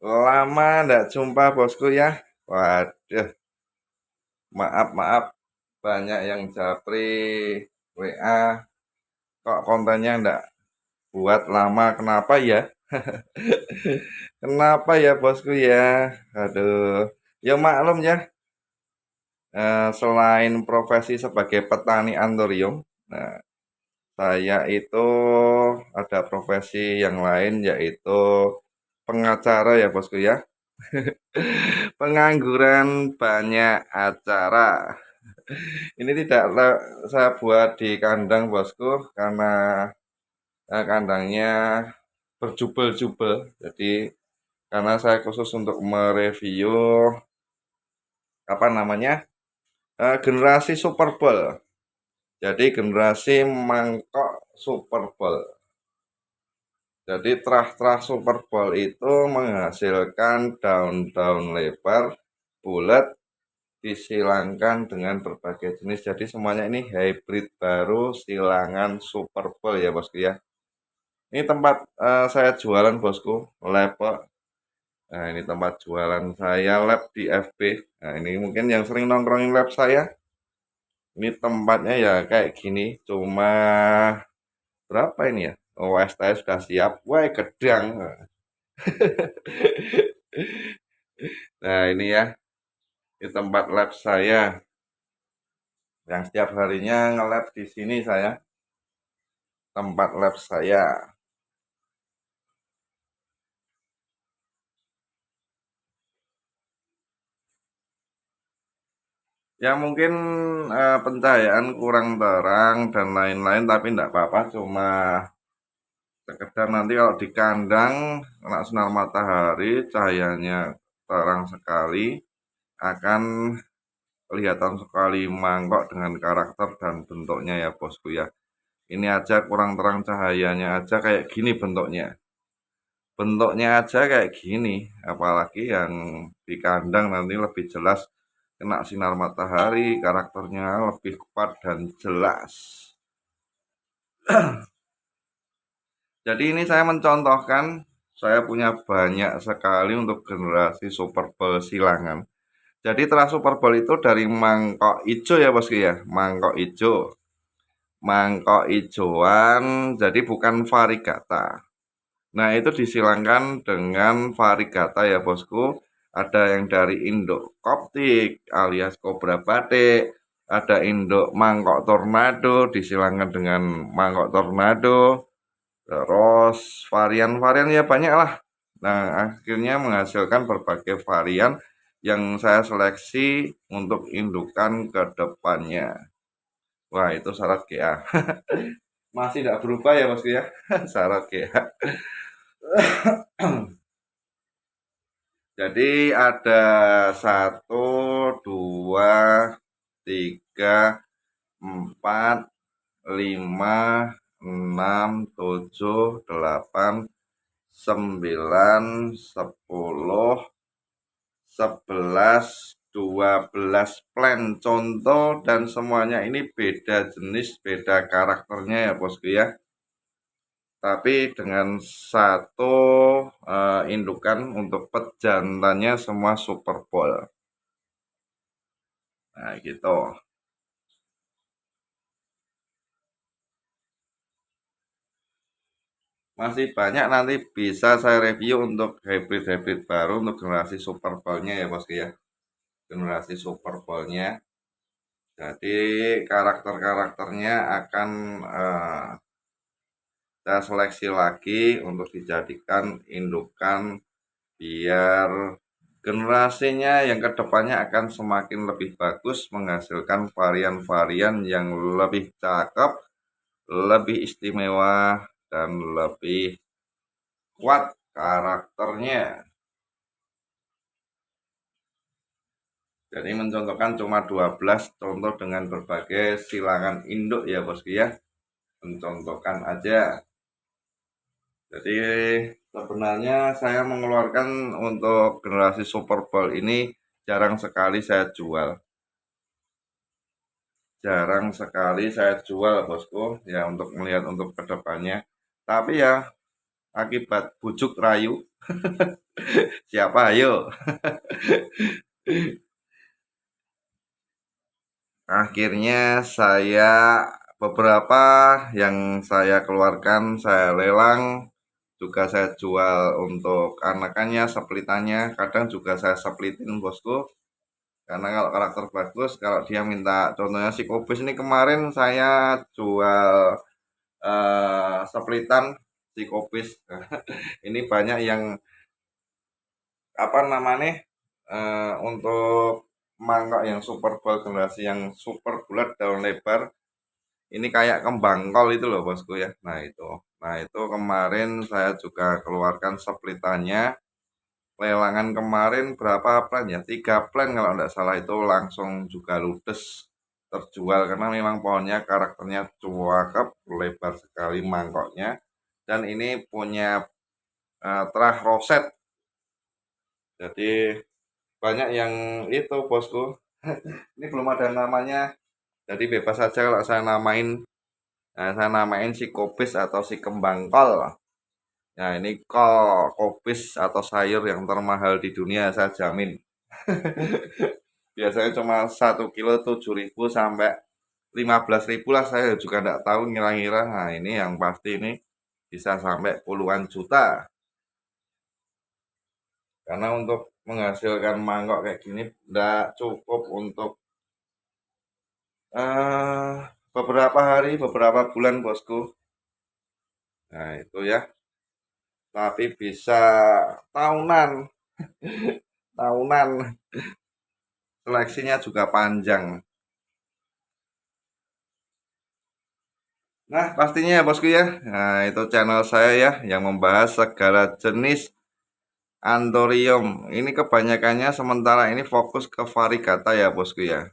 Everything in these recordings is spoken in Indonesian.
Lama ndak jumpa bosku ya. Waduh, maaf, banyak yang japri WA. Kok kontennya ndak buat lama, kenapa ya? Kenapa ya bosku ya? Aduh, ya maklum ya. Selain profesi sebagai petani antorium, nah, saya itu ada profesi yang lain yaitu pengacara ya bosku ya. Pengangguran banyak acara. Ini tidak saya buat di kandang bosku karena kandangnya berjubel-jubel. Jadi karena saya khusus untuk mereview apa namanya generasi Super Bowl. Jadi generasi mangkok Super Bowl. Jadi terah-terah Super Bowl itu menghasilkan daun-daun lebar, bulat, disilangkan dengan berbagai jenis. Jadi semuanya ini hybrid baru silangan Super Bowl ya bosku ya. Ini tempat saya jualan bosku, lab. Nah ini tempat jualan saya lab di FB. Nah ini mungkin yang sering nongkrongin lab saya. Ini tempatnya ya kayak gini, cuma berapa ini ya? Oh, STS sudah siap. Wah, gedang. Nah ini ya, di tempat lab saya yang setiap harinya nge-lab di sini saya. Tempat lab saya. Ya mungkin pencahayaan kurang terang dan lain-lain, tapi enggak apa-apa, cuma sekedar nanti kalau di kandang kena sinar matahari cahayanya terang sekali akan kelihatan sekali mangkok dengan karakter dan bentuknya ya bosku ya. Ini aja kurang terang cahayanya aja kayak gini bentuknya. Bentuknya aja kayak gini, apalagi yang di kandang nanti lebih jelas kena sinar matahari, karakternya lebih kuat dan jelas. Jadi ini saya mencontohkan, saya punya banyak sekali untuk generasi Super Bowl silangan. Jadi teras Super Bowl itu dari mangkok ijo ya bosku ya, mangkok ijo. Mangkok ijoan, jadi bukan varigata. Nah itu disilangkan dengan varigata ya bosku. Ada yang dari induk koptik alias kobra batik. Ada induk mangkok tornado disilangkan dengan mangkok tornado. Terus varian-varian ya banyak lah. Nah, akhirnya menghasilkan berbagai varian yang saya seleksi untuk indukan ke depannya. Wah, itu syarat GA. Masih tidak berubah ya, Bosku ya. Syarat GA. Jadi ada satu, dua, tiga, empat, lima, enam, tujuh, delapan, 9, 10, 11, 12 plan contoh dan semuanya ini beda jenis, beda karakternya ya bosku ya. Tapi dengan satu indukan untuk pejantannya semua Super Bowl. Nah gitu. Masih banyak nanti bisa saya review untuk hybrid-hybrid baru untuk generasi Super Bowl-nya ya bosku ya. Generasi Super Bowl-nya. Jadi karakter-karakternya akan saya seleksi lagi untuk dijadikan indukan biar generasinya yang kedepannya akan semakin lebih bagus menghasilkan varian-varian yang lebih cakep, lebih istimewa, dan lebih kuat karakternya. Jadi mencontohkan cuma 12 contoh dengan berbagai silangan induk ya bosku ya. Mencontohkan aja. Jadi sebenarnya saya mengeluarkan untuk generasi Super Bowl ini jarang sekali saya jual. Jarang sekali saya jual bosku ya untuk melihat untuk kedepannya. Tapi ya akibat bujuk rayu. Siapa ayo? Akhirnya beberapa yang saya keluarkan saya lelang, juga saya jual untuk anakannya, splitannya. Kadang juga saya splitin bosku. Karena kalau karakter bagus, kalau dia minta contohnya si Kobis ini kemarin saya jual splitan si Kobis. Ini banyak yang apa namanya untuk mangkok yang super ball generasi yang super bulat daun lebar. Ini kayak kembang kol itu loh bosku ya. Nah itu kemarin saya juga keluarkan splitannya. Lelangan kemarin berapa plan ya? 3 plan kalau tidak salah, itu langsung juga ludes terjual karena memang pohonnya karakternya cakep, lebar sekali mangkoknya, dan ini punya terah roset. Jadi banyak yang itu bosku. Ini belum ada namanya, jadi bebas saja kalau saya namain. Nah, saya namain si Kobis atau si kembang kol. Nah, ini kol Kobis atau sayur yang termahal di dunia, saya jamin. Biasanya cuma 1 kilo 7.000 sampai 15.000 lah, saya juga tidak tahu ngira-ngira. Nah, ini yang pasti ini bisa sampai puluhan juta. Karena untuk menghasilkan mangkok kayak gini tidak cukup untuk eh beberapa hari, beberapa bulan bosku. Nah, itu ya. Tapi bisa tahunan, tahunan. Seleksinya juga panjang. Nah, pastinya ya bosku ya. Nah, itu channel saya ya yang membahas segala jenis anthurium. Ini kebanyakannya sementara ini fokus ke variegata ya bosku ya.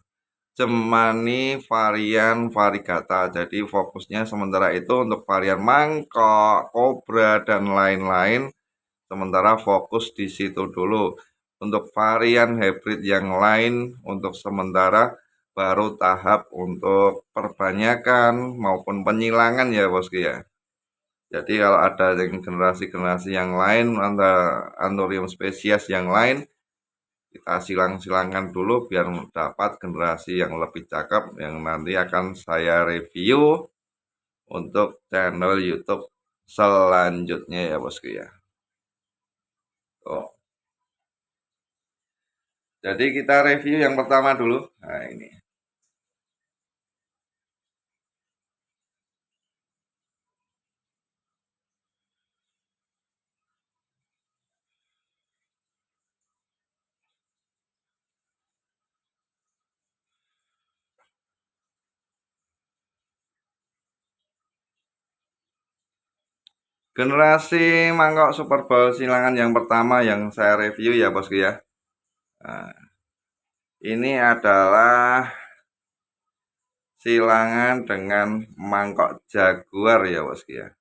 Cemani varian variegata. Jadi fokusnya sementara itu untuk varian mangkok, kobra dan lain-lain. Sementara fokus di situ dulu. Untuk varian hybrid yang lain untuk sementara baru tahap untuk perbanyakan maupun penyilangan ya bosku ya. Jadi kalau ada yang generasi-generasi yang lain, anthurium spesies yang lain, kita silang-silangkan dulu biar dapat generasi yang lebih cakep yang nanti akan saya review untuk channel YouTube selanjutnya ya bosku ya. Oh, jadi kita review yang pertama dulu. Nah, ini. Generasi mangkok Super Bowl silangan yang pertama yang saya review ya bosku ya. Nah, ini adalah silangan dengan mangkok jaguar ya bosku ya.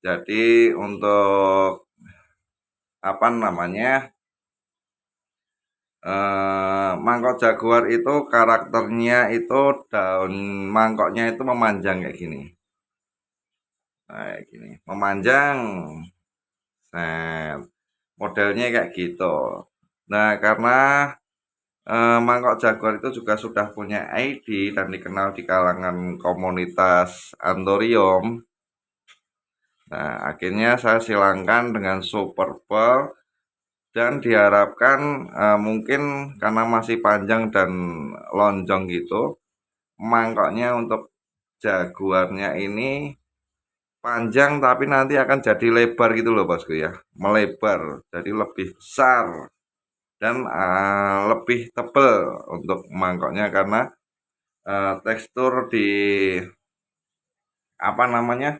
Jadi untuk apa namanya mangkok jaguar itu karakternya itu daun mangkoknya itu memanjang kayak gini. Nah, kayak gini, memanjang. Nah, modelnya kayak gitu. Nah, karena mangkok jaguar itu juga sudah punya ID dan dikenal di kalangan komunitas anthurium. Nah, akhirnya saya silangkan dengan Super Bowl dan diharapkan mungkin karena masih panjang dan lonjong gitu, mangkoknya untuk jaguarnya ini panjang tapi nanti akan jadi lebar gitu loh bosku ya, melebar jadi lebih besar dan lebih tebal untuk mangkoknya karena tekstur di apa namanya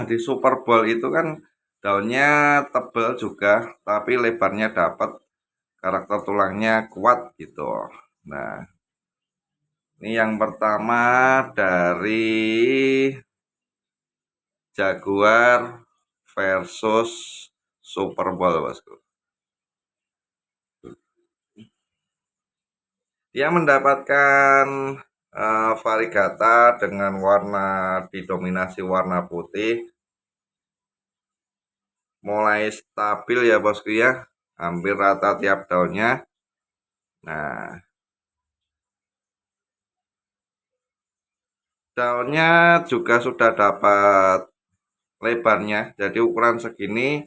di Super Bowl itu kan daunnya tebal juga tapi lebarnya dapat, karakter tulangnya kuat gitu. Nah, ini yang pertama dari Jaguar versus Super Bowl bosku. Dia mendapatkan variegata dengan warna didominasi warna putih. mulai stabil ya bosku ya, hampir rata tiap daunnya. Nah, daunnya juga sudah dapat lebarnya, jadi ukuran segini,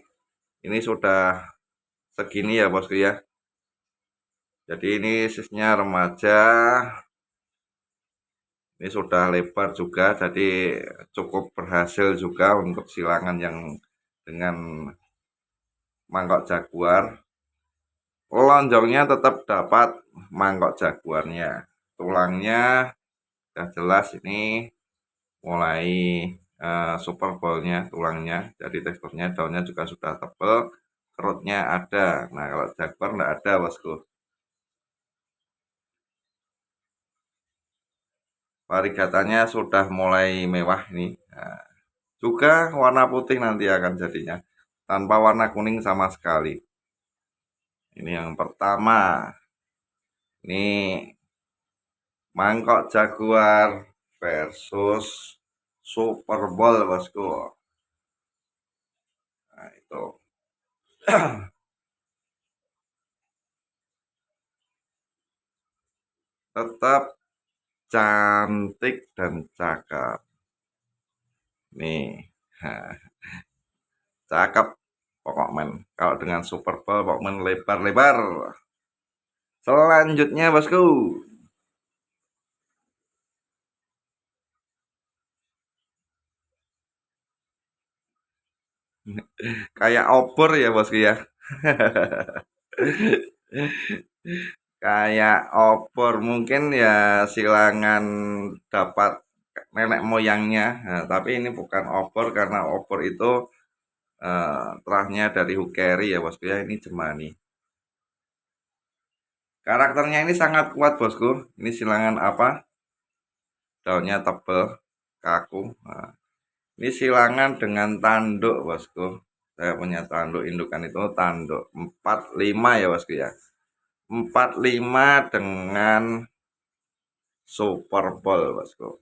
ini sudah segini ya bosku ya. Jadi ini sisnya remaja, ini sudah lebar juga, jadi cukup berhasil juga untuk silangan yang dengan mangkok jaguar. Lonjongnya tetap dapat mangkok jaguarnya, tulangnya sudah jelas ini mulai super ballnya tulangnya, jadi teksturnya daunnya juga sudah tebal, kerutnya ada. Nah kalau jaguar enggak ada bosku. Variegatanya sudah mulai mewah ini. Nah, juga warna putih nanti akan jadinya, tanpa warna kuning sama sekali. Ini yang pertama. Ini mangkok jaguar versus super ball bosku. Nah itu. Tetap cantik dan cakep. Nih, cakep pokoknya. Kalau dengan super ball pokoknya lebar-lebar. Selanjutnya bosku, kayak obor ya bosku ya. Kayak obor mungkin ya silangan dapat nenek moyangnya. Nah, tapi ini bukan obor karena obor itu terahnya dari hukeri ya bosku ya. Ini jemani. Karakternya ini sangat kuat bosku. Ini silangan apa? Daunnya tebal, kaku. Nah, ini silangan dengan tanduk bosku. Saya punya tanduk indukan itu tanduk 45 ya bosku ya. 45 dengan super ball bosku.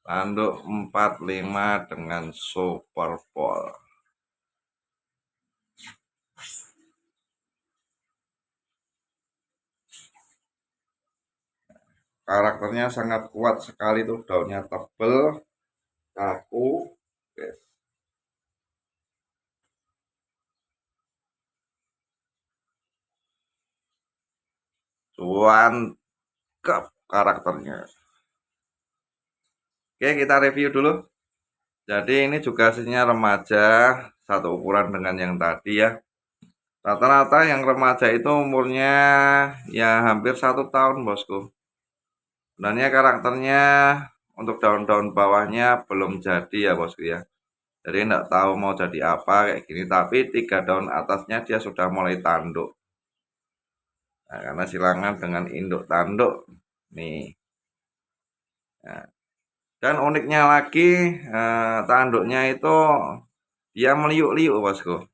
Tanduk 45 dengan super ball. Karakternya sangat kuat sekali tuh, daunnya tebel, kaku. Yes. Cuantep karakternya. Oke, kita review dulu. Jadi ini juga hasilnya remaja, satu ukuran dengan yang tadi ya. Rata-rata yang remaja itu umurnya ya hampir 1 tahun bosku. Sebenarnya karakternya untuk daun-daun bawahnya belum jadi ya bosku ya. Jadi enggak tahu mau jadi apa kayak gini. Tapi 3 daun atasnya dia sudah mulai tanduk. Nah, karena silangan dengan induk tanduk nih. Nah, dan uniknya lagi tanduknya itu dia meliuk-liuk bosku.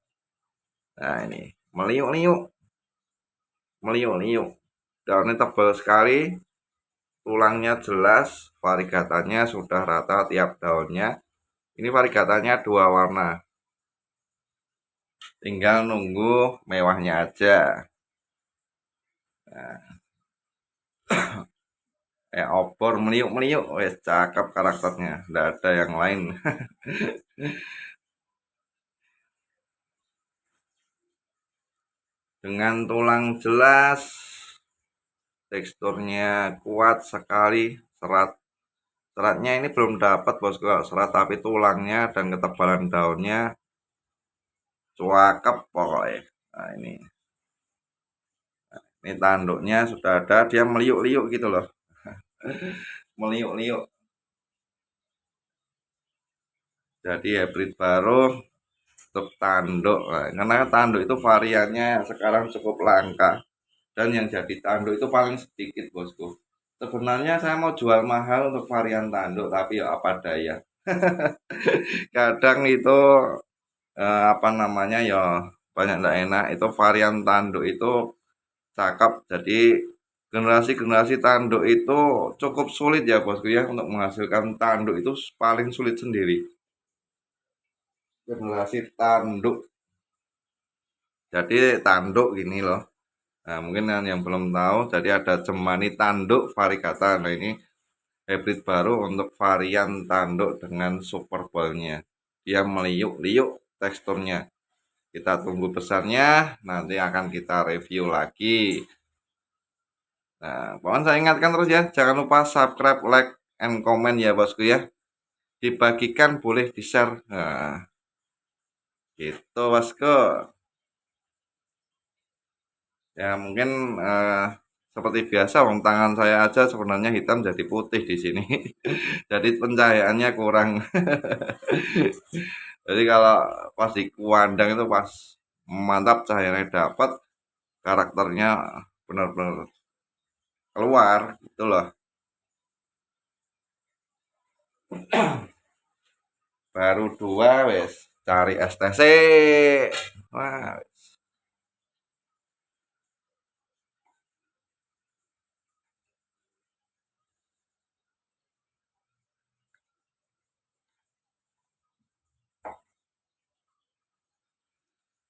Nah ini meliuk-liuk, meliuk-liuk. Daunnya tebal sekali, tulangnya jelas, variegatannya sudah rata tiap daunnya. Ini variegatannya 2 warna. Tinggal nunggu mewahnya aja. Nah, obor meliuk-meliuk, wes cakep karakternya, nggak ada yang lain. Dengan tulang jelas, teksturnya kuat sekali, seratnya ini belum dapat bosku serat, tapi tulangnya dan ketebalan daunnya cakep pokoknya. Nah ini tanduknya sudah ada, dia meliuk-liuk gitu loh. Meliuk-liuk. Jadi hybrid baru untuk tanduk. Nah, karena tanduk itu variannya sekarang cukup langka. Dan yang jadi tanduk itu paling sedikit bosku. Sebenarnya saya mau jual mahal untuk varian tanduk, tapi ya apa daya. Kadang itu apa namanya ya banyak tidak enak. Itu varian tanduk itu cakep, jadi generasi-generasi tanduk itu cukup sulit ya bosku ya, untuk menghasilkan tanduk itu paling sulit sendiri. Generasi tanduk. Jadi tanduk gini loh. Nah, mungkin yang belum tahu, jadi ada Cemani tanduk variegata. Nah, ini hybrid baru untuk varian tanduk dengan super ballnya. Dia meliuk-liuk teksturnya. Kita tunggu besarnya, nanti akan kita review lagi. Nah, pohon saya ingatkan terus ya, jangan lupa subscribe, like, and comment ya bosku ya. Dibagikan boleh di-share. Nah, gitu bosku. Ya mungkin seperti biasa, wong tangan saya aja sebenarnya hitam jadi putih di sini. Jadi pencahayaannya kurang. Jadi kalau pas di kuandang itu pas mantap, cahayanya dapat, karakternya benar-benar keluar gitu loh. Baru dua wes cari STC. Wah,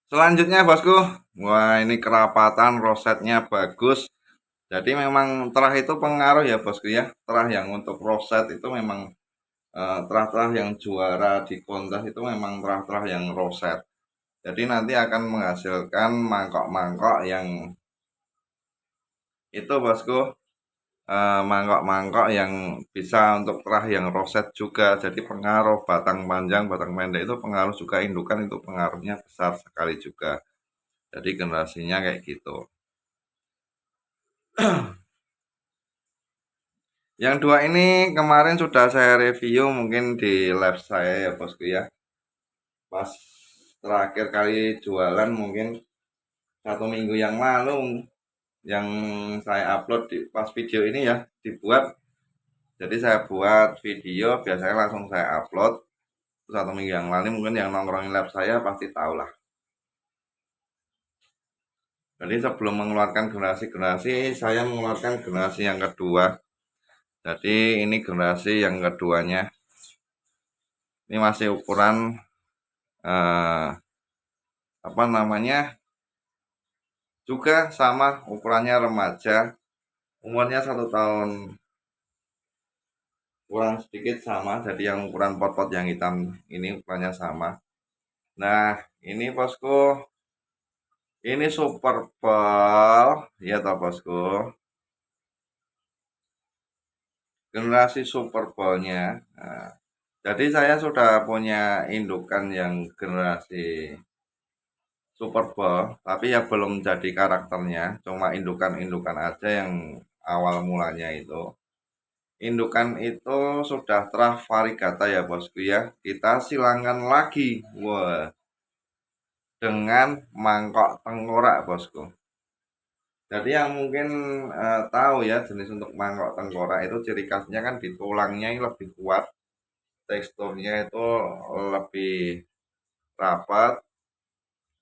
selanjutnya bosku, wah ini kerapatan rosetnya bagus. Jadi memang terah itu pengaruh ya bosku ya. Terah yang untuk roset itu memang terah-terah yang juara di kontes itu memang terah-terah yang roset. Jadi nanti akan menghasilkan mangkok-mangkok yang itu bosku, mangkok-mangkok yang bisa untuk terah yang roset juga. Jadi pengaruh batang panjang, batang pendek itu pengaruh juga, indukan itu pengaruhnya besar sekali juga. Jadi generasinya kayak gitu. Yang dua ini kemarin sudah saya review mungkin di live saya ya bosku ya. Pas terakhir kali jualan mungkin 1 minggu yang lalu, yang saya upload di pas video ini ya dibuat. Jadi saya buat video, biasanya langsung saya upload. 1 minggu yang lalu mungkin yang nongkrongin lab saya pasti tahu lah. Jadi sebelum mengeluarkan generasi-generasi, saya mengeluarkan generasi yang kedua. Jadi ini generasi yang keduanya. Ini masih ukuran apa namanya? Juga sama ukurannya remaja. Umurnya 1 tahun kurang sedikit sama. Jadi yang ukuran pot-pot yang hitam ini ukurannya sama. Nah, ini bosku, ini super ball, ya toh bosku. Generasi super ballnya. Nah, jadi saya sudah punya indukan yang generasi super ball, tapi ya belum jadi karakternya, cuma indukan-indukan aja yang awal mulanya itu. Indukan itu sudah terah variegata ya bosku ya. Kita silangkan lagi, wah, dengan mangkok tengkorak bosku. Jadi yang mungkin tahu ya jenis untuk mangkok tengkorak itu ciri khasnya kan di tulangnya ini lebih kuat, teksturnya itu lebih rapat.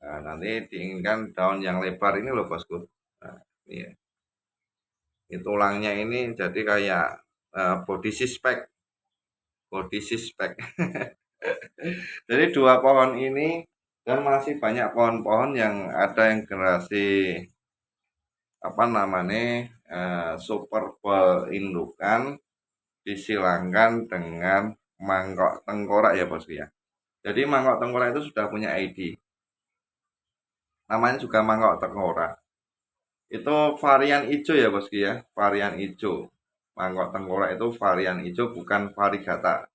Nah, nanti diinginkan daun yang lebar ini loh bosku. Nah, ini ya. Ini tulangnya ini jadi kayak body suspect, body suspect. Jadi dua pohon ini dan masih banyak pohon-pohon yang ada yang generasi apa namanya super ball indukan disilangkan dengan mangkok tengkorak ya bosku ya. Jadi mangkok tengkorak itu sudah punya ID. Namanya juga mangkok tengkorak. Itu varian hijau ya bosku ya, varian hijau. Mangkok tengkorak itu varian hijau bukan variegata.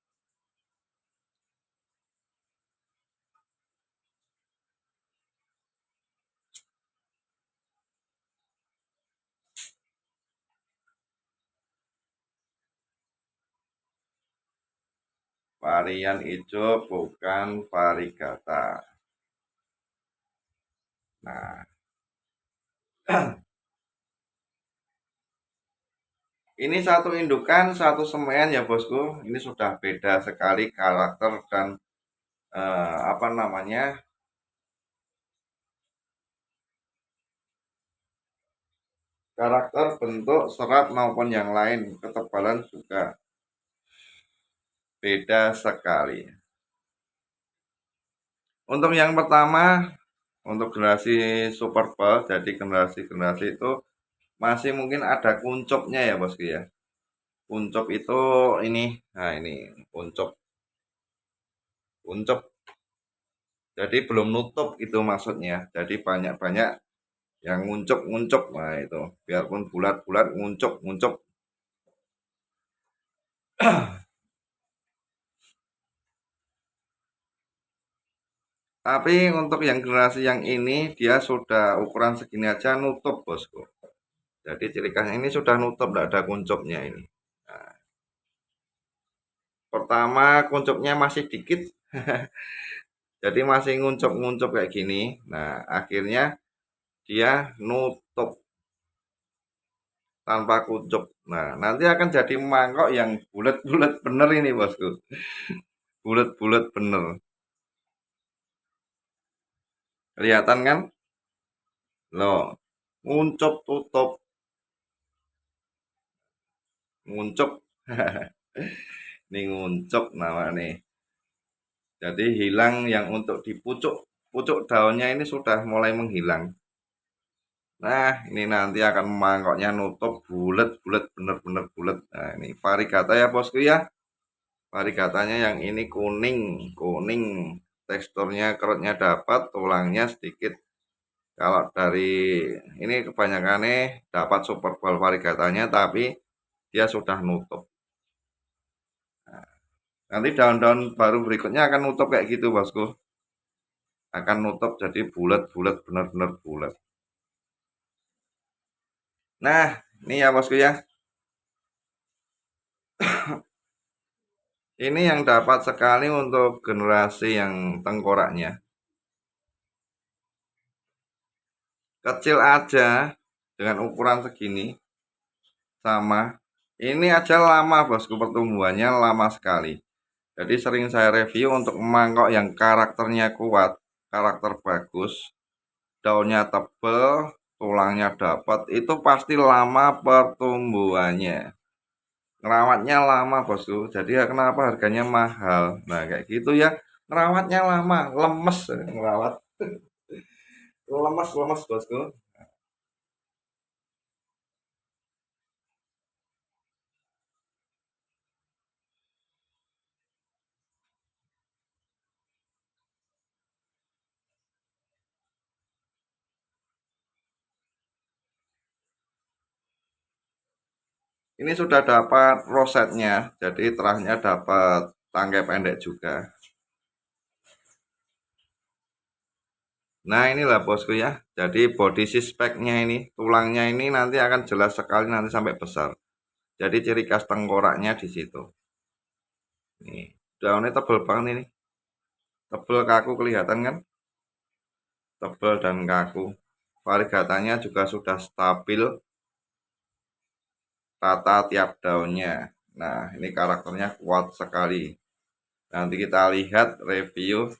Varian hijau bukan variegata. Nah, ini satu indukan, satu semen ya bosku. Ini sudah beda sekali karakter dan apa namanya, karakter, bentuk, serat maupun yang lain, ketebalan juga beda sekali. Untuk yang pertama, untuk generasi Super Pearl, jadi generasi itu masih mungkin ada kuncupnya ya bosku ya. Kuncup itu ini, nah ini kuncup, kuncup. Jadi belum nutup itu maksudnya. Jadi banyak-banyak yang nguncup-nguncup. Nah itu, biarpun bulat-bulat nguncup-nguncup. Tapi untuk yang generasi yang ini dia sudah ukuran segini aja nutup bosku. Jadi ciri khasnya ini sudah nutup, tidak ada kuncupnya ini. Nah, pertama kuncupnya masih dikit, jadi masih nguncup-nguncup kayak gini. Nah akhirnya dia nutup tanpa kuncup. Nah nanti akan jadi mangkok yang bulat-bulat bener ini bosku. Bulat-bulat bener. Kelihatan kan? Loh, nguncup tutup, nguncup. Ini nguncup nama nih. Jadi hilang yang untuk di pucuk, pucuk daunnya ini sudah mulai menghilang. Nah, ini nanti akan mangkoknya nutup bulat-bulat bener-bener bulat. Nah, ini varigata ya bosku ya. Varigatanya yang ini kuning, kuning. Teksturnya kerutnya dapat, tulangnya sedikit. Kalau dari ini kebanyakannya dapat super ball varigatanya, tapi dia sudah nutup. Nanti daun-daun baru berikutnya akan nutup kayak gitu bosku. Akan nutup jadi bulat-bulat benar-benar bulat. Nah, ini ya bosku ya. Ini yang dapat sekali untuk generasi yang tengkoraknya. Kecil aja dengan ukuran segini sama. Ini aja lama bosku, pertumbuhannya lama sekali. Jadi sering saya review untuk mangkok yang karakternya kuat, karakter bagus, daunnya tebal, tulangnya dapat, itu pasti lama pertumbuhannya. Ngerawatnya lama bosku, jadi ya kenapa harganya mahal. Nah kayak gitu ya, ngerawatnya lama, lemes ngerawat, lemes-lemes bosku. Ini sudah dapat rosetnya, jadi terahnya dapat tangkai pendek juga. Nah inilah bosku ya, jadi body speknya ini, tulangnya ini nanti akan jelas sekali nanti sampai besar. Jadi ciri khas tengkoraknya di situ. Nih, daunnya tebal banget ini, tebal kaku kelihatan kan? Tebal dan kaku. Varigatanya juga sudah stabil, rata tiap daunnya. Nah, ini karakternya kuat sekali. Nanti kita lihat review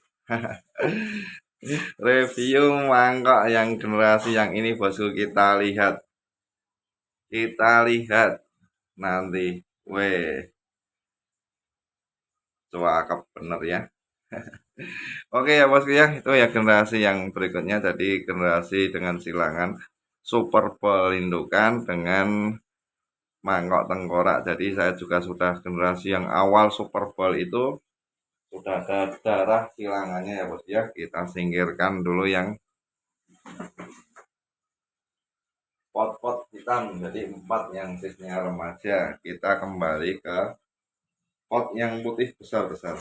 review mangkok yang generasi yang ini bosku, kita lihat nanti. Weh, cakep bener ya. Oke ya bosku ya, itu ya generasi yang berikutnya, jadi generasi dengan silangan super pelindungan dengan mangkok tengkorak. Jadi saya juga sudah generasi yang awal super ball itu sudah ada darah silangannya ya bos ya. Kita singkirkan dulu yang pot-pot hitam, jadi 4 yang sisnya remaja. Kita kembali ke pot yang putih besar-besar.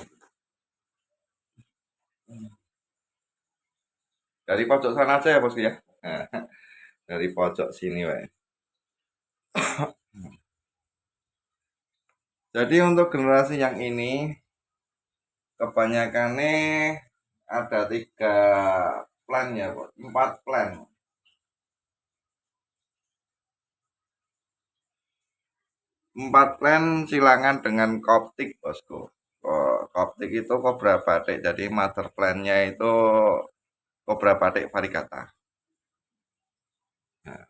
Dari pojok sana aja ya bos ya. Nah, dari pojok sini weh. Jadi untuk generasi yang ini kebanyakannya ada 3 plan ya bos, 4 plan. 4 plan silangan dengan koptik bosku. Koptik itu kobra batik, jadi mother plan-nya itu kobra batik varigata.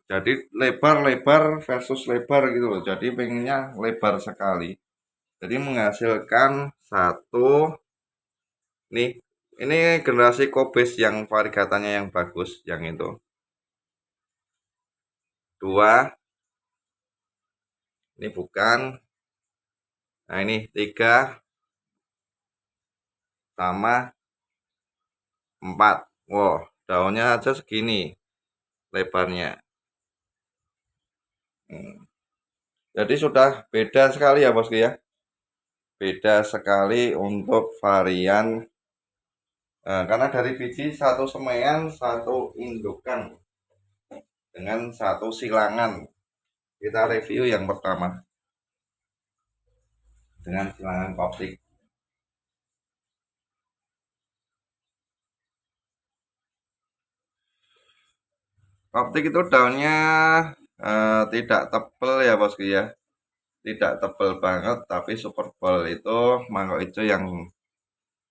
Jadi lebar-lebar versus lebar gitu loh. Jadi pengennya lebar sekali. Jadi menghasilkan satu nih. Ini generasi Kobes yang variegatanya yang bagus, yang itu. Dua, ini bukan. Nah ini tiga sama empat. Wow, daunnya aja segini lebarnya. Hmm. Jadi sudah beda sekali ya bosku ya. Beda sekali untuk varian karena dari biji satu semaian satu indukan dengan satu silangan. Kita review yang pertama dengan silangan koptik. Koptik itu daunnya tidak tebal ya bosku ya. Tidak tebal banget, tapi super ball itu mangkok hijau yang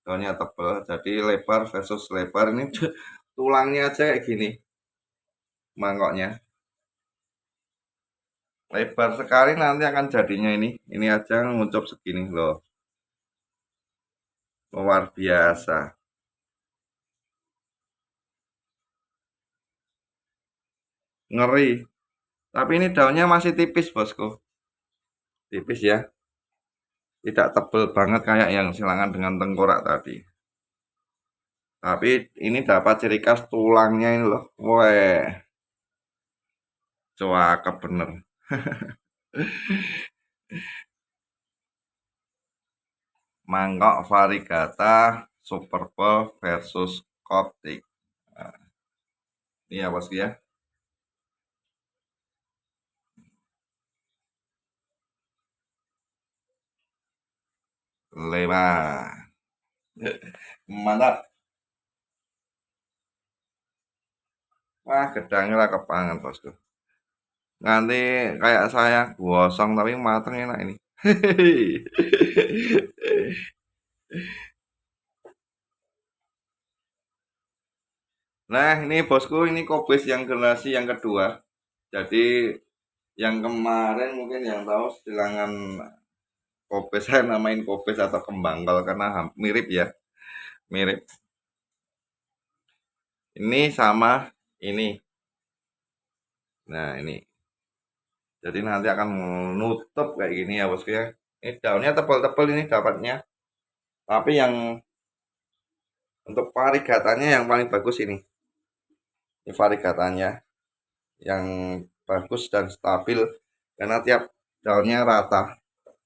daunnya tebal. Jadi lebar versus lebar ini tulangnya aja kayak gini mangkoknya. Lebar sekali nanti akan jadinya ini. Ini aja ngucup segini loh. Luar biasa. Ngeri. Tapi ini daunnya masih tipis bosku. Tipis ya. Tidak tebel banget kayak yang silangan dengan tengkorak tadi. Tapi ini dapat ciri khas tulangnya ini loh. Weh. Cakep bener. Mangkok variegata Super Bowl versus Koptik. Nah, ini ya bosku ya. Lewat. Mantap. Wah, gedangnya lah kepangan bosku. Nanti kayak saya gosong tapi mateng enak ini. Nah, ini bosku, ini Kobes yang generasi yang kedua. Jadi yang kemarin mungkin yang tahu silangan Kobes, saya namain Kobes atau Kembangkol karena mirip ya, mirip. Ini sama ini. Nah, ini. Jadi nanti akan menutup kayak gini ya bosku ya. Ini daunnya tebal-tebal ini dapatnya. Tapi yang untuk variegatanya yang paling bagus ini. Ini variegatanya yang bagus dan stabil karena tiap daunnya rata.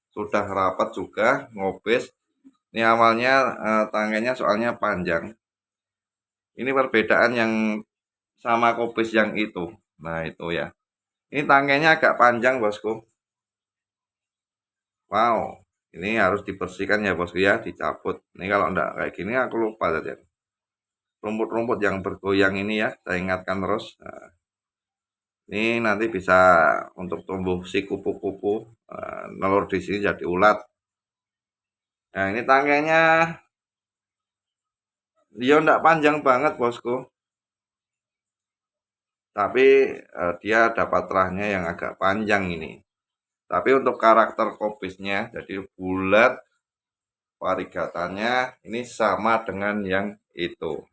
Sudah rapat juga, ngobes. Ini awalnya tangkainya soalnya panjang. Ini perbedaan yang sama kobes yang itu. Nah itu ya. Ini tangkainya agak panjang bosku. Wow, ini harus dibersihkan ya bosku ya, dicabut. Ini kalau enggak kayak gini aku lupa tadi. Rumput-rumput yang bergoyang ini ya, saya ingatkan terus. Nah, ini nanti bisa untuk tumbuh si kupu-kupu, nelur di sini jadi ulat. Nah ini tangkainya dia enggak panjang banget bosku. Tapi dia dapat terahnya yang agak panjang ini. Tapi untuk karakter kobisnya jadi bulat, variegatannya ini sama dengan yang itu.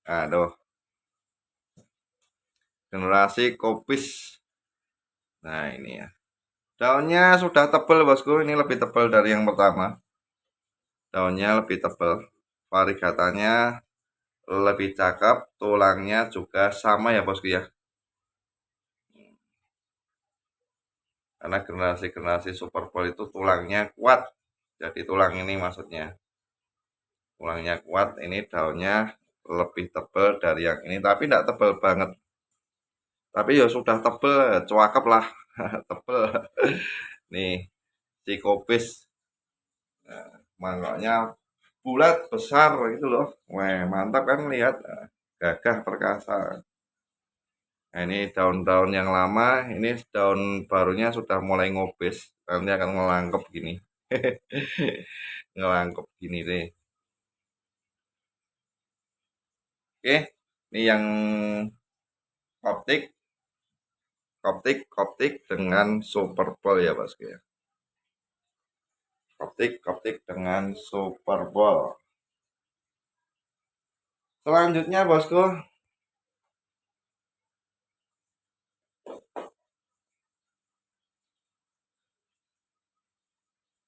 Aduh, generasi kobis. Nah ini ya. Daunnya sudah tebal bosku, ini lebih tebal dari yang pertama. Daunnya lebih tebal, variegatannya lebih cakep, tulangnya juga sama ya bosku ya. Karena generasi-generasi Super Bowl itu tulangnya kuat. Jadi tulang ini maksudnya. Tulangnya kuat, ini daunnya lebih tebal dari yang ini. Tapi tidak tebal banget. Tapi ya sudah tebal, cuakep lah. Tebal. Nih, si kopis. Nah, mangkoknya bulat, besar gitu loh. Wah, mantap kan lihat. Gagah perkasa. Nah, ini daun-daun yang lama, ini daun barunya sudah mulai ngobes. Nanti akan ngelangkep gini. Ngelangkep gini deh. Oke, ini yang optik, optik dengan super ball ya bosku ya. Optik dengan super ball. Selanjutnya bosku,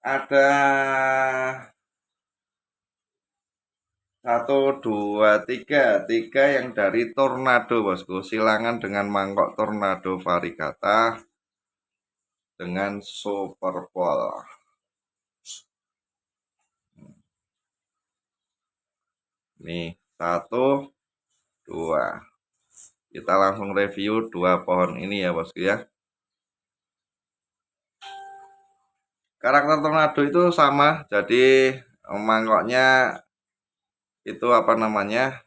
ada satu, dua, tiga yang dari Tornado bosku. Silangan dengan mangkok Tornado Varigata dengan super ball. Nih, satu, dua. Kita langsung review dua pohon ini ya bosku ya. Karakter tornado itu sama, jadi mangkoknya itu apa namanya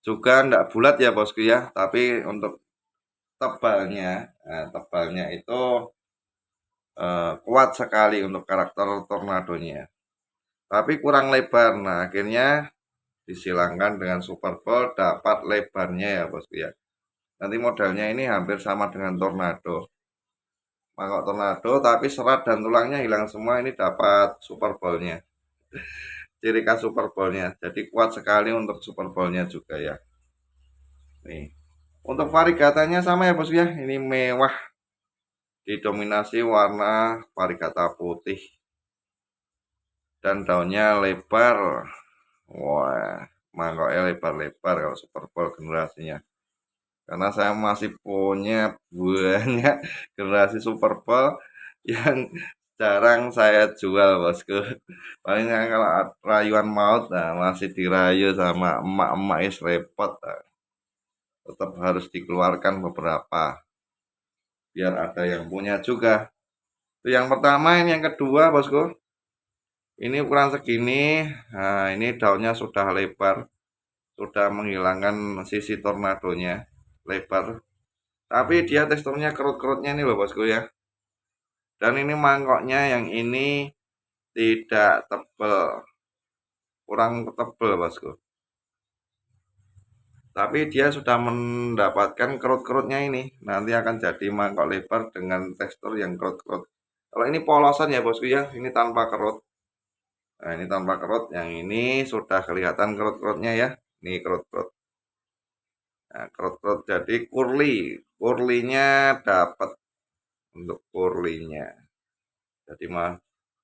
juga ndak bulat ya bosku ya, tapi untuk tebalnya itu kuat sekali untuk karakter tornadonya, tapi kurang lebar. Nah akhirnya disilangkan dengan super ball dapat lebarnya ya bosku ya. Nanti modelnya ini hampir sama dengan tornado, mangkok tornado, tapi serat dan tulangnya hilang semua. Ini dapat super ballnya, ciri khas super ballnya, jadi kuat sekali untuk super ballnya juga ya. Nih, untuk varigatanya sama ya bosku ya, ini mewah, didominasi warna varigata putih dan daunnya lebar. Wah, mangkoknya lebar-lebar kalau super ball generasinya, karena saya masih punya banyak generasi super ball yang jarang saya jual bosku. Palingnya kalau rayuan maut, nah masih dirayu sama emak-emak, is repot, nah. Tetap harus dikeluarkan beberapa biar ada yang punya juga. Itu yang pertama. Ini yang kedua bosku, ini ukuran segini. Nah ini daunnya sudah lebar, sudah menghilangkan sisi tornadonya, lebar, tapi dia teksturnya kerut-kerutnya ini loh bosku ya. Dan ini mangkoknya yang ini tidak tebal, kurang tebal bosku, tapi dia sudah mendapatkan kerut-kerutnya. Ini nanti akan jadi mangkok lebar dengan tekstur yang kerut-kerut. Kalau ini polosan ya bosku ya, ini tanpa kerut. Nah ini tanpa kerut, yang ini sudah kelihatan kerut-kerutnya ya. Ini kerut-kerut, nah, kerut-kerut jadi kurlinya dapat, untuk kurlinya jadi mah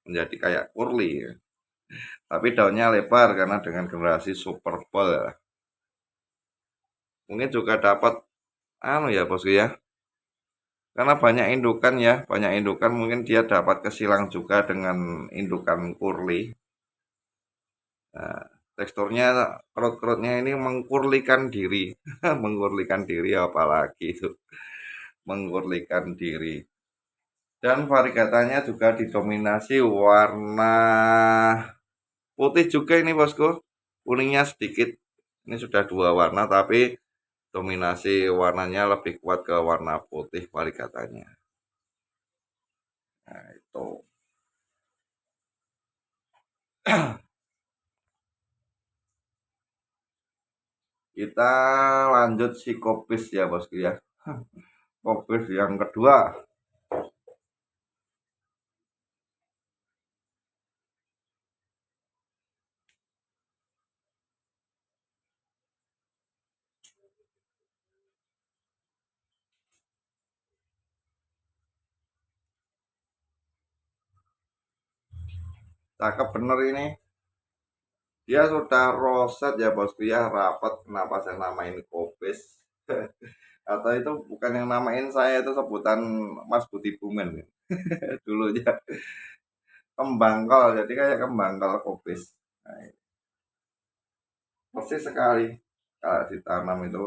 menjadi kayak kurli ya. Tapi daunnya lebar karena dengan generasi super ball ya. Mungkin juga dapat anu ya bosku ya, karena banyak indukan ya, banyak indukan, mungkin dia dapat kesilang juga dengan indukan kurli. Nah, teksturnya kerut-kerutnya ini mengkurlikan diri. Mengkurlikan diri apalagi itu, mengkurlikan diri. Dan varigatanya juga didominasi warna putih juga ini bosku, kuningnya sedikit. Ini sudah dua warna, tapi dominasi warnanya lebih kuat ke warna putih varigatanya. Nah itu. Kita lanjut si kopis ya bosku ya. Kopis yang kedua. Cakep bener ini. Dia sudah roset ya bosku ya, rapat. Kenapa saya namain kopis? Atau itu bukan yang namain saya, itu sebutan Mas Budi Bumen. Dulunya kembang kol, jadi kayak kembang kol kopis. Nah, persis sekali kalau ditanam itu.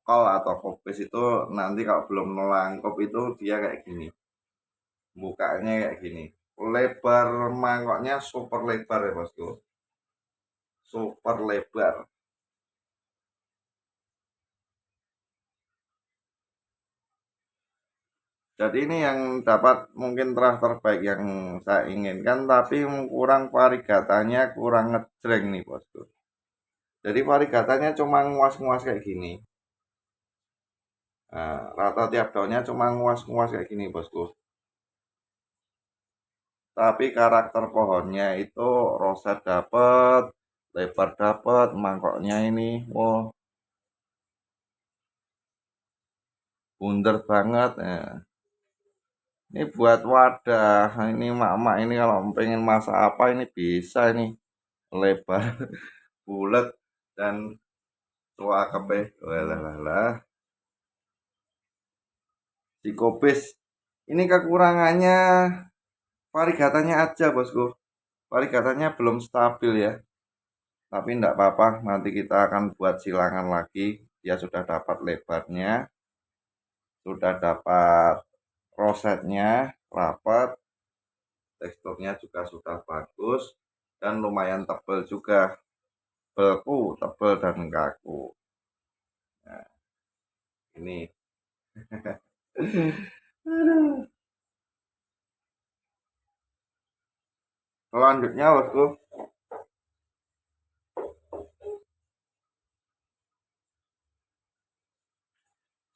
Kol atau kopis itu nanti kalau belum melangkop itu dia kayak gini, bukanya kayak gini, lebar mangkoknya super lebar ya bosku, super lebar. Jadi ini yang dapat mungkin terbaik yang saya inginkan, tapi kurang varigatanya, kurang ngejreng nih bosku. Jadi variegatanya cuma nguas-nguas kayak gini. Nah, rata tiap daunnya cuma nguas-nguas kayak gini, bosku. Tapi karakter pohonnya itu roset dapet, lebar dapet, mangkoknya ini, wow, bunder banget. Nah, ini buat wadah. Ini mak-mak ini kalau pengen masak apa ini bisa ini lebar, bulat dan tua kabeh. Walah, psikopis. Ini kekurangannya variegatanya aja, bosku. Variegatanya belum stabil ya. Tapi enggak apa-apa, nanti kita akan buat silangan lagi. Dia sudah dapat lebarnya, sudah dapat rosetnya rapat, teksturnya juga sudah bagus, dan lumayan tebal juga. Beku, tebal, dan kaku. Nah, ini. Selanjutnya, bosku,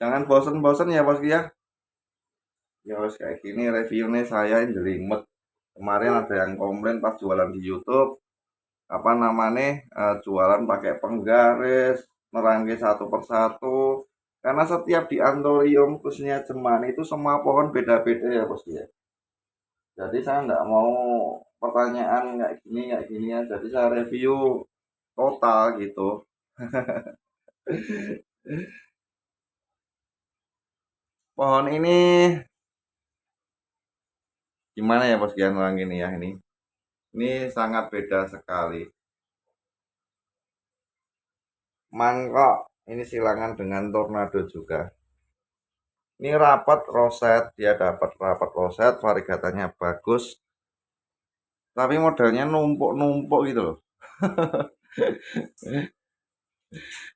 jangan bosen-bosen ya, bosku ya. Ya, harus kayak gini reviewnya saya ini jelimet. Kemarin ada yang komplain pas jualan di YouTube, apa namanya, jualan pakai penggaris, merangkai satu persatu. Karena setiap di antorium khususnya Cemani itu semua pohon beda-beda ya, bosku ya. Jadi saya nggak mau pertanyaan kayak gini ya. Jadi saya review total gitu. Pohon ini gimana ya, bos Gian, orang ini ya ini. Ini sangat beda sekali. Mangkok ini silangan dengan tornado juga. Ini rapat roset, dia dapat rapat roset, variegatanya bagus. Tapi modelnya numpuk-numpuk gitu loh.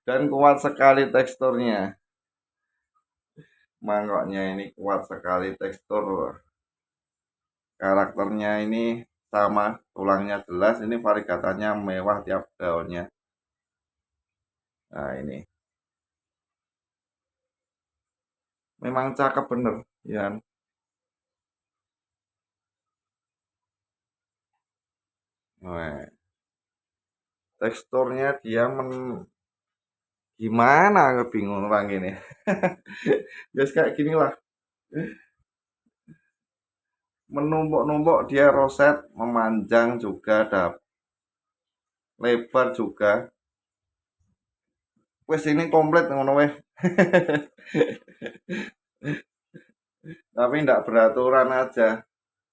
Dan kuat sekali teksturnya. Mangkoknya ini kuat sekali tekstur. Karakternya ini sama, tulangnya jelas. Ini variegatannya mewah tiap daunnya. Nah ini memang cakep bener ya. Nah, teksturnya dia gimana, aku bingung orang ini. Just kayak gini lah, menumpuk-numpuk, dia roset, memanjang juga, lebar juga. Wes ini komplit ngono weh. Tapi ndak beraturan aja.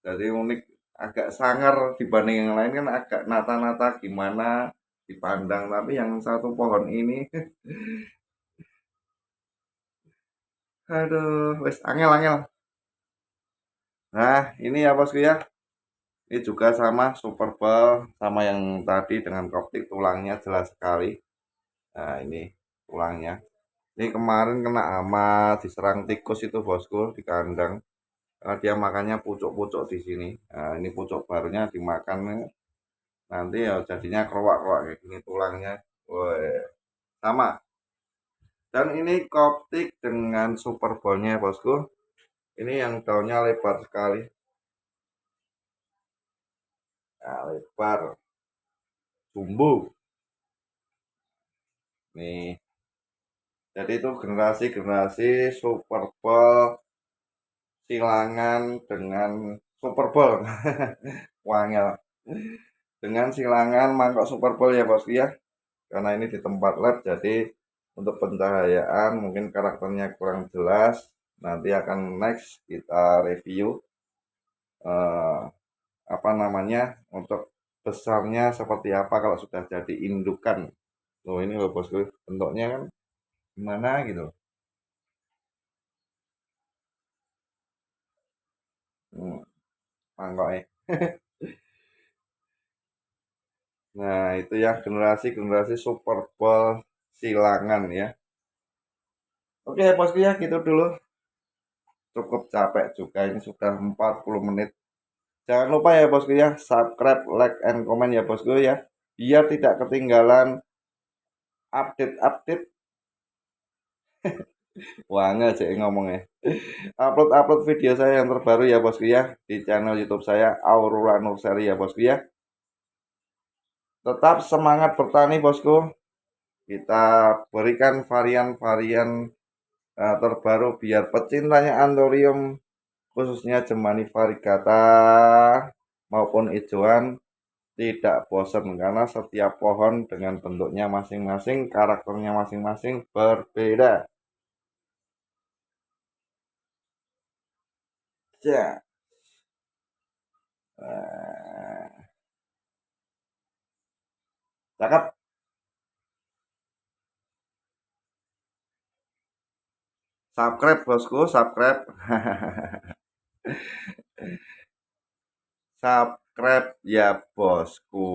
Jadi unik, agak sangar dibanding yang lain kan agak nata-nata gimana dipandang. Tapi yang satu pohon ini, aduh, wes angel-angel. Nah, ini ya bosku ya. Ini juga sama super ball, sama yang tadi dengan koptik, tulangnya jelas sekali. Nah, ini tulangnya. Ini kemarin kena hama, diserang tikus itu bosku di kandang. Karena dia makannya pucuk-pucuk di sini. Nah, ini pucuk barunya dimakan. Nanti ya jadinya keruak-keruak kayak gini tulangnya. Woi, sama. Dan ini koptik dengan super ballnya bosku. Ini yang daunnya lebar sekali. Nah, lebar. Tumbuh. Nih. Jadi itu generasi-generasi super ball silangan dengan super ball. Wangel. Dengan silangan mangkok super ball ya bosku ya. Karena ini di tempat lab jadi untuk pencahayaan mungkin karakternya kurang jelas. Nanti akan next kita review eh, apa namanya untuk besarnya seperti apa kalau sudah jadi indukan. Loh ini loh bosku, bentuknya kan gimana gitu. Hmm, mangkoknya. Nah, itu ya generasi-generasi super ball silangan ya. Oke, bosku ya, gitu dulu. Cukup capek juga ini sudah 40 menit. Jangan lupa ya bosku ya, subscribe, like, and comment ya bosku ya. Biar tidak ketinggalan update wange cek ngomongnya. Upload video saya yang terbaru ya bosku ya di channel YouTube saya Aurora Nurseri ya bosku ya. Tetap semangat bertani bosku. Kita berikan varian-varian terbaru biar pecintanya Anthurium khususnya Gemani variegata maupun ijoan tidak bosan karena setiap pohon dengan bentuknya masing-masing, karakternya masing-masing berbeda. Ya. Cakep. Subscribe bosku, subscribe. Subscribe ya bosku.